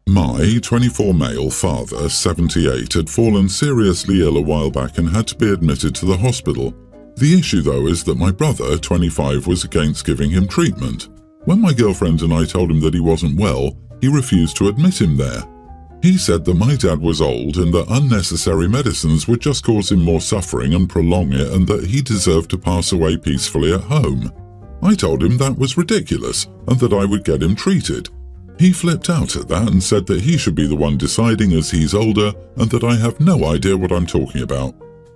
My 24 male father, 78, had fallen seriously ill a while back and had to be admitted to the hospital. The issue though is that my brother, 25, was against giving him treatment. When my girlfriend and I told him that he wasn't well, he refused to admit him there. He said that my dad was old and that unnecessary medicines would just cause him more suffering and prolong it, and that he deserved to pass away peacefully at home. I told him that was ridiculous and that I would get him treated. He flipped out at that and said that he should be the one deciding as he's older and that I have no idea what I'm talking about.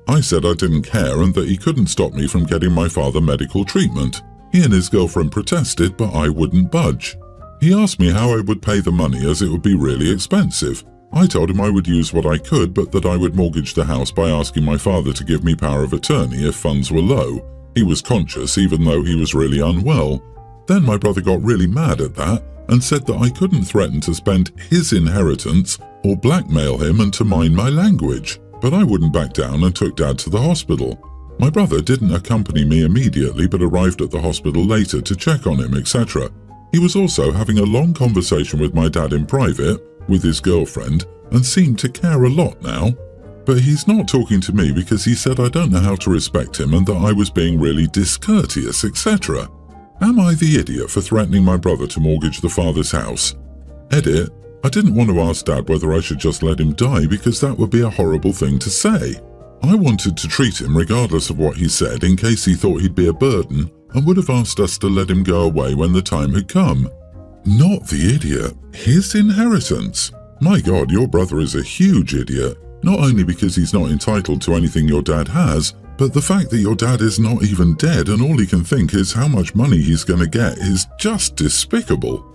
I said I didn't care and that he couldn't stop me from getting my father medical treatment. He and his girlfriend protested, but I wouldn't budge. He asked me how I would pay the money as it would be really expensive. I told him I would use what I could, but that I would mortgage the house by asking my father to give me power of attorney if funds were low. He was conscious even though he was really unwell. Then my brother got really mad at that and said that I couldn't threaten to spend his inheritance or blackmail him and to mind my language. But I wouldn't back down and took Dad to the hospital. My brother didn't accompany me immediately but arrived at the hospital later to check on him, etc. He was also having a long conversation with my dad in private, with his girlfriend, and seemed to care a lot now. But he's not talking to me because he said I don't know how to respect him and that I was being really discourteous, etc. Am I the idiot for threatening my brother to mortgage the father's house? Edit: I didn't want to ask Dad whether I should just let him die because that would be a horrible thing to say. I wanted to treat him regardless of what he said in case he thought he'd be a burden, and would have asked us to let him go away when the time had come. Not the idiot, his inheritance. My God, your brother is a huge idiot, not only because he's not entitled to anything your dad has, but the fact that your dad is not even dead and all he can think is how much money he's going to get is just despicable.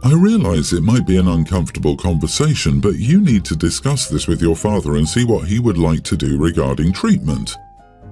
I realize it might be an uncomfortable conversation, but you need to discuss this with your father and see what he would like to do regarding treatment.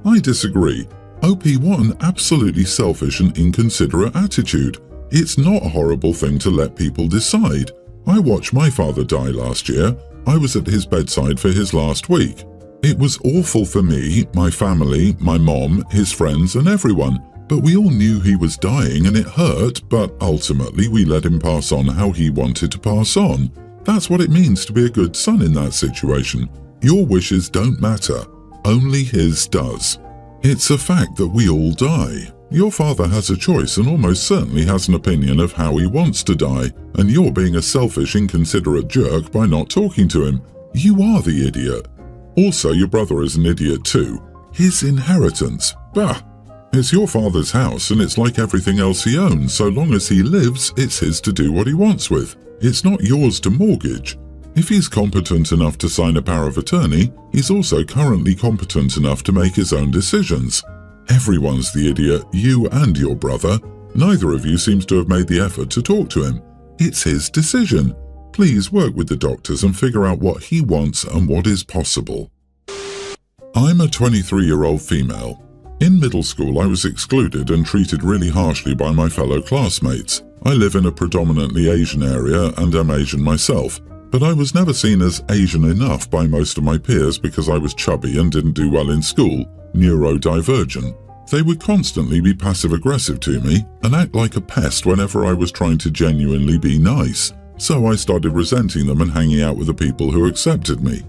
I disagree. OP, what an absolutely selfish and inconsiderate attitude. It's not a horrible thing to let people decide. I watched my father die last year. I was at his bedside for his last week. It was awful for me, my family, my mom, his friends and everyone. But we all knew he was dying and it hurt, but ultimately we let him pass on how he wanted to pass on. That's what it means to be a good son in that situation. Your wishes don't matter. Only his does. It's a fact that we all die. Your father has a choice and almost certainly has an opinion of how he wants to die, and you're being a selfish, inconsiderate jerk by not talking to him. You are the idiot. Also, your brother is an idiot too. His inheritance. Bah! It's your father's house and it's like everything else he owns. So long as he lives, it's his to do what he wants with. It's not yours to mortgage. If he's competent enough to sign a power of attorney, he's also currently competent enough to make his own decisions. Everyone's the idiot, you and your brother. Neither of you seems to have made the effort to talk to him. It's his decision. Please work with the doctors and figure out what he wants and what is possible. I'm a 23-year-old female. In middle school, I was excluded and treated really harshly by my fellow classmates. I live in a predominantly Asian area and am Asian myself. But I was never seen as Asian enough by most of my peers because I was chubby and didn't do well in school, neurodivergent. They would constantly be passive-aggressive to me and act like a pest whenever I was trying to genuinely be nice. So I started resenting them and hanging out with the people who accepted me.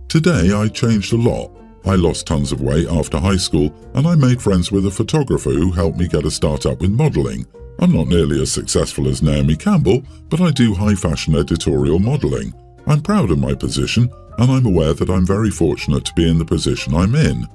Today I changed a lot. I lost tons of weight after high school and I made friends with a photographer who helped me get a start-up with modeling. I'm not nearly as successful as Naomi Campbell, but I do high-fashion editorial modeling. I'm proud of my position, and I'm aware that I'm very fortunate to be in the position I'm in.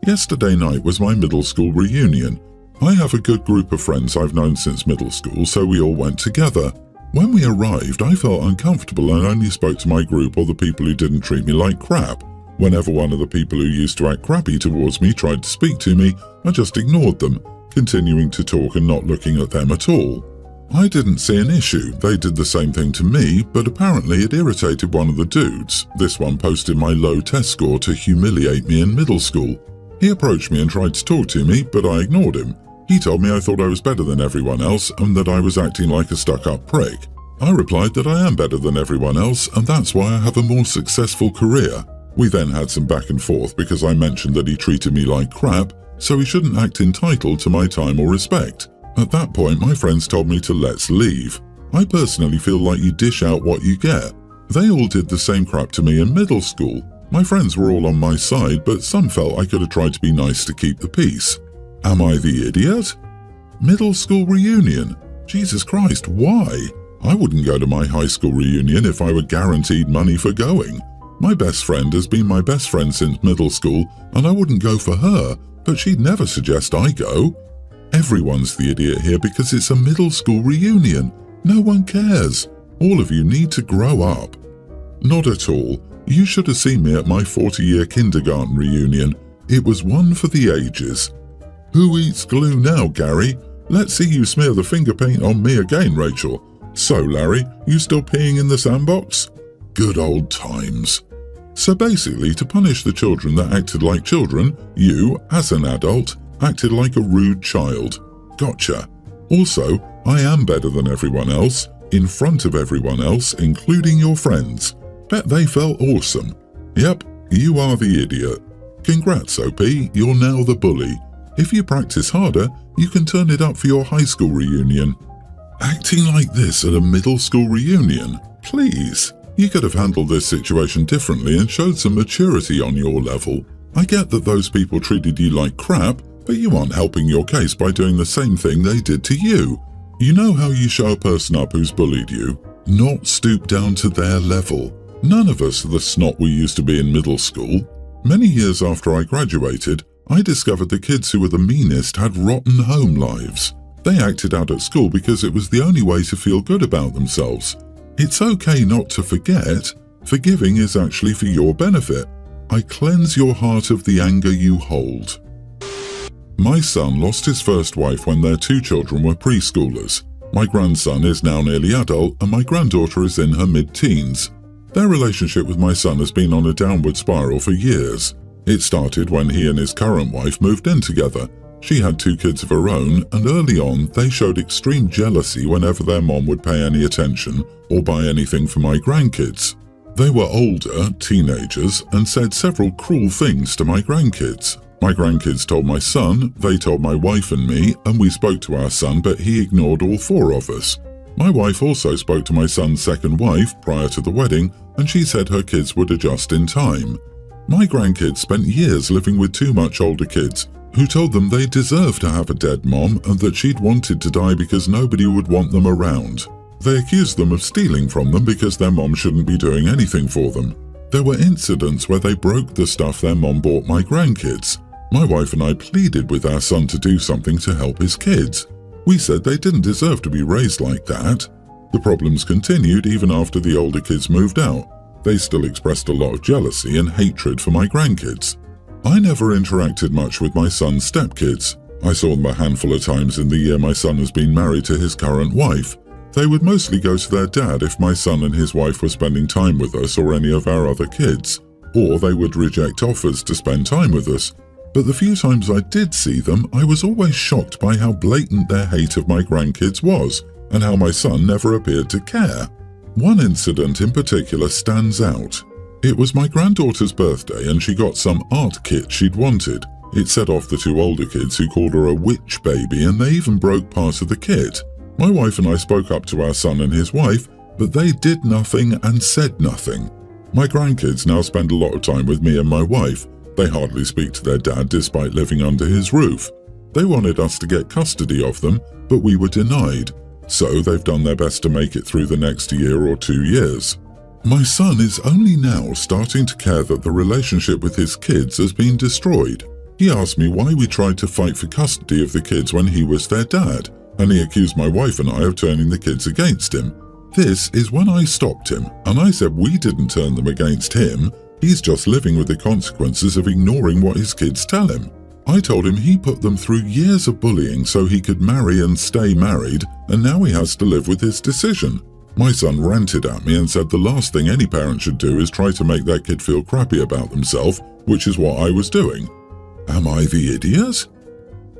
Yesterday night was my middle school reunion. I have a good group of friends I've known since middle school, so we all went together. When we arrived, I felt uncomfortable and only spoke to my group or the people who didn't treat me like crap. Whenever one of the people who used to act crappy towards me tried to speak to me, I just ignored them, continuing to talk and not looking at them at all. I didn't see an issue. They did the same thing to me, but apparently it irritated one of the dudes. This one posted my low test score to humiliate me in middle school. He approached me and tried to talk to me, but I ignored him. He told me I thought I was better than everyone else and that I was acting like a stuck-up prick. I replied that I am better than everyone else and that's why I have a more successful career. We then had some back and forth because I mentioned that he treated me like crap, so he shouldn't act entitled to my time or respect. At that point, my friends told me to let's leave. I personally feel like you dish out what you get. They all did the same crap to me in middle school. My friends were all on my side, but some felt I could have tried to be nice to keep the peace. Am I the idiot? Middle school reunion? Jesus Christ, why? I wouldn't go to my high school reunion if I were guaranteed money for going. My best friend has been my best friend since middle school, and I wouldn't go for her, but she'd never suggest I go. Everyone's the idiot here because it's a middle school reunion. No one cares. All of you need to grow up. Not at all. You should have seen me at my 40-year kindergarten reunion. It was one for the ages. Who eats glue now, Gary? Let's see you smear the finger paint on me again, Rachel. So, Larry, you still peeing in the sandbox? Good old times. So basically, to punish the children that acted like children, you, as an adult, acted like a rude child. Gotcha. Also, I am better than everyone else, in front of everyone else, including your friends. Bet they felt awesome. Yep, you are the idiot. Congrats, OP, you're now the bully. If you practice harder, you can turn it up for your high school reunion. Acting like this at a middle school reunion? Please. You could have handled this situation differently and showed some maturity on your level. I get that those people treated you like crap, but you aren't helping your case by doing the same thing they did to you. You know how you show a person up who's bullied you? Not stoop down to their level. None of us are the snot we used to be in middle school. Many years after I graduated, I discovered the kids who were the meanest had rotten home lives. They acted out at school because it was the only way to feel good about themselves. It's okay not to forget. Forgiving is actually for your benefit. I cleanse your heart of the anger you hold. My son lost his first wife when their 2 children were preschoolers. My grandson is now nearly adult and my granddaughter is in her mid-teens. Their relationship with my son has been on a downward spiral for years. It started when he and his current wife moved in together. She had 2 kids of her own, and early on they showed extreme jealousy whenever their mom would pay any attention or buy anything for my grandkids. They were older, teenagers, and said several cruel things to my grandkids. My grandkids told my son, they told my wife and me, and we spoke to our son, but he ignored all 4 of us. My wife also spoke to my son's second wife prior to the wedding, and she said her kids would adjust in time. My grandkids spent years living with 2 much older kids, who told them they deserved to have a dead mom and that she'd wanted to die because nobody would want them around. They accused them of stealing from them because their mom shouldn't be doing anything for them. There were incidents where they broke the stuff their mom bought my grandkids. My wife and I pleaded with our son to do something to help his kids. We said they didn't deserve to be raised like that. The problems continued even after the older kids moved out. They still expressed a lot of jealousy and hatred for my grandkids. I never interacted much with my son's stepkids. I saw them a handful of times in the year my son has been married to his current wife. They would mostly go to their dad if my son and his wife were spending time with us or any of our other kids, or they would reject offers to spend time with us. But the few times I did see them, I was always shocked by how blatant their hate of my grandkids was, and how my son never appeared to care. One incident in particular stands out. It was my granddaughter's birthday and she got some art kit she'd wanted. It set off the 2 older kids who called her a witch baby, and they even broke part of the kit. My wife and I spoke up to our son and his wife, but they did nothing and said nothing. My grandkids now spend a lot of time with me and my wife. They hardly speak to their dad despite living under his roof. They wanted us to get custody of them, but we were denied. So they've done their best to make it through the next year or 2 years. My son is only now starting to care that the relationship with his kids has been destroyed. He asked me why we tried to fight for custody of the kids when he was their dad, and he accused my wife and I of turning the kids against him. This is when I stopped him, and I said we didn't turn them against him. He's just living with the consequences of ignoring what his kids tell him. I told him he put them through years of bullying so he could marry and stay married, and now he has to live with his decision. My son ranted at me and said the last thing any parent should do is try to make their kid feel crappy about themselves, which is what I was doing. Am I the idiot?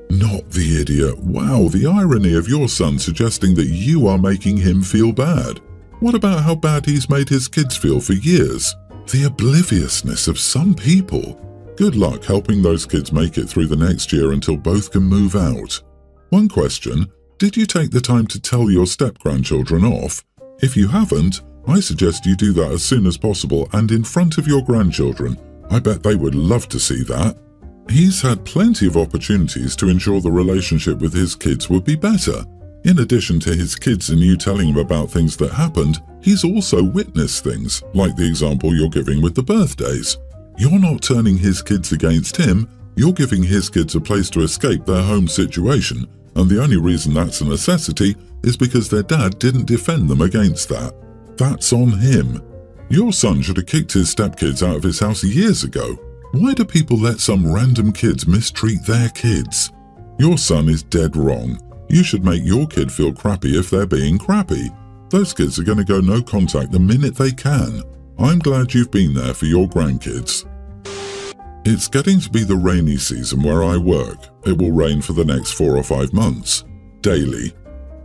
Not the idiot. Wow, the irony of your son suggesting that you are making him feel bad. What about how bad he's made his kids feel for years? The obliviousness of some people. Good luck helping those kids make it through the next year until both can move out. One question, did you take the time to tell your step-grandchildren off? If you haven't, I suggest you do that as soon as possible and in front of your grandchildren. I bet they would love to see that. He's had plenty of opportunities to ensure the relationship with his kids would be better. In addition to his kids and you telling him about things that happened, he's also witnessed things, like the example you're giving with the birthdays. You're not turning his kids against him, you're giving his kids a place to escape their home situation, and the only reason that's a necessity is because their dad didn't defend them against that. That's on him. Your son should have kicked his stepkids out of his house years ago. Why do people let some random kids mistreat their kids? Your son is dead wrong. You should make your kid feel crappy if they're being crappy. Those kids are going to go no contact the minute they can. I'm glad you've been there for your grandkids. It's getting to be the rainy season where I work. It will rain for the next 4 or 5 months. Daily.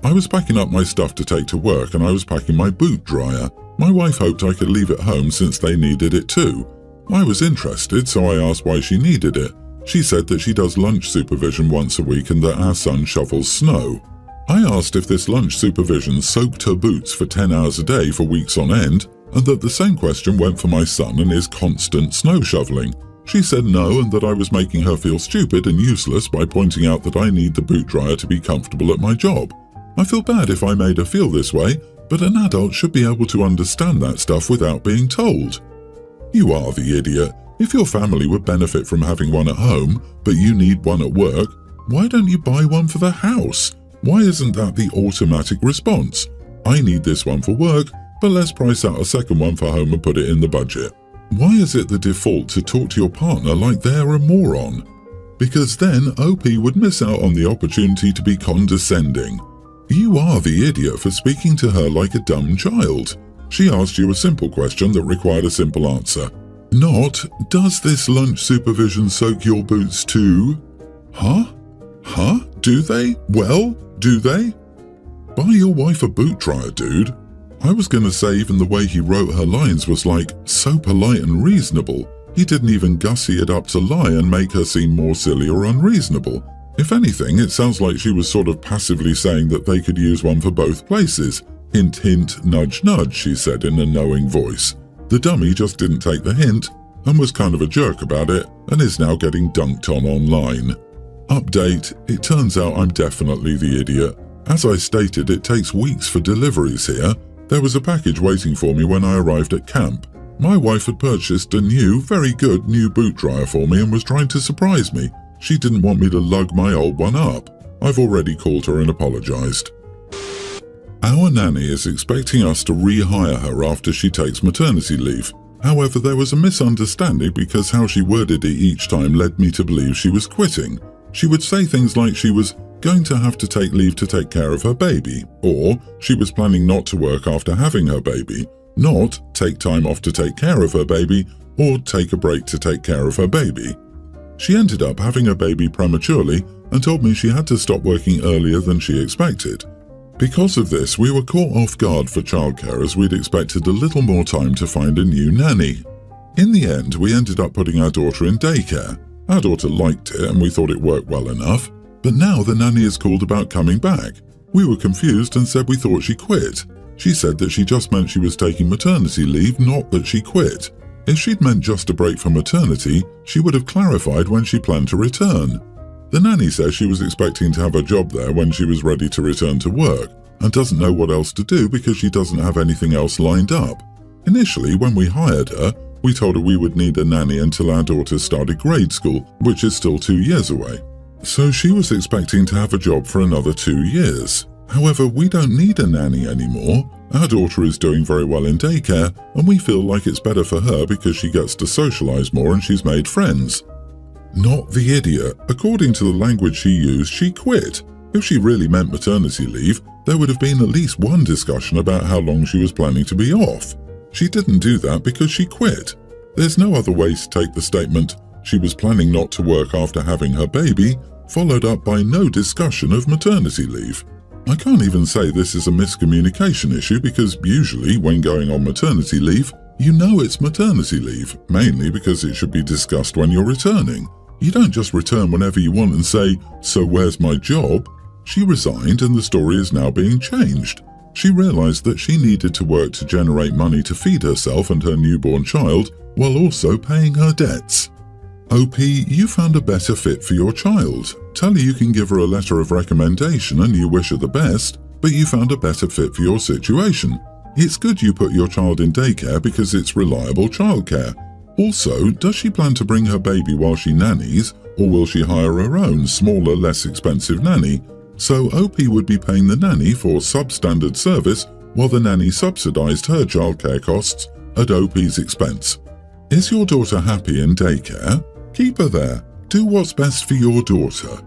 I was packing up my stuff to take to work and I was packing my boot dryer. My wife hoped I could leave it home since they needed it too. I was interested, so I asked why she needed it. She said that she does lunch supervision once a week and that our son shovels snow. I asked if this lunch supervision soaked her boots for 10 hours a day for weeks on end, and that the same question went for my son and his constant snow shoveling. She said no, and that I was making her feel stupid and useless by pointing out that I need the boot dryer to be comfortable at my job. I feel bad if I made her feel this way, but an adult should be able to understand that stuff without being told. You are the idiot. If your family would benefit from having one at home, but you need one at work, why don't you buy one for the house? Why isn't that the automatic response? I need this one for work, but let's price out a second one for home and put it in the budget. Why is it the default to talk to your partner like they're a moron? Because then OP would miss out on the opportunity to be condescending. You are the idiot for speaking to her like a dumb child. She asked you a simple question that required a simple answer. Not, does this lunch supervision soak your boots too? Huh? Do they? Well, do they? Buy your wife a boot dryer, dude. I was gonna say even the way he wrote her lines was like, so polite and reasonable. He didn't even gussy it up to lie and make her seem more silly or unreasonable. If anything, it sounds like she was sort of passively saying that they could use one for both places. Hint, hint, nudge, nudge, she said in a knowing voice. The dummy just didn't take the hint and was kind of a jerk about it and is now getting dunked on online. Update, it turns out I'm definitely the idiot. As I stated, it takes weeks for deliveries here. There was a package waiting for me when I arrived at camp. My wife had purchased a new, very good new boot dryer for me and was trying to surprise me. She didn't want me to lug my old one up. I've already called her and apologized. Our nanny is expecting us to rehire her after she takes maternity leave. However, there was a misunderstanding because how she worded it each time led me to believe she was quitting. She would say things like she was going to have to take leave to take care of her baby, or she was planning not to work after having her baby, not take time off to take care of her baby, or take a break to take care of her baby. She ended up having a baby prematurely and told me she had to stop working earlier than she expected. Because of this, we were caught off guard for childcare as we'd expected a little more time to find a new nanny. In the end, we ended up putting our daughter in daycare. Our daughter liked it and we thought it worked well enough, but now the nanny has called about coming back. We were confused and said we thought she quit. She said that she just meant she was taking maternity leave, not that she quit. If she'd meant just a break from maternity, she would have clarified when she planned to return. The nanny says she was expecting to have a job there when she was ready to return to work and doesn't know what else to do because she doesn't have anything else lined up. Initially, when we hired her, we told her we would need a nanny until our daughter started grade school, which is still 2 years away. So she was expecting to have a job for another 2 years. However, we don't need a nanny anymore. Our daughter is doing very well in daycare and we feel like it's better for her because she gets to socialize more and she's made friends. Not the idiot. According to the language she used, she quit. If she really meant maternity leave, there would have been at least one discussion about how long she was planning to be off. She didn't do that because she quit. There's no other way to take the statement, she was planning not to work after having her baby, followed up by no discussion of maternity leave. I can't even say this is a miscommunication issue because usually when going on maternity leave, you know it's maternity leave, mainly because it should be discussed when you're returning. You don't just return whenever you want and say, so where's my job? She resigned and the story is now being changed. She realized that she needed to work to generate money to feed herself and her newborn child while also paying her debts. OP, you found a better fit for your child. Tell her you can give her a letter of recommendation and you wish her the best, but you found a better fit for your situation. It's good you put your child in daycare because it's reliable childcare. Also, does she plan to bring her baby while she nannies, or will she hire her own, smaller, less expensive nanny? So OP would be paying the nanny for substandard service while the nanny subsidized her childcare costs at OP's expense. Is your daughter happy in daycare? Keep her there. Do what's best for your daughter.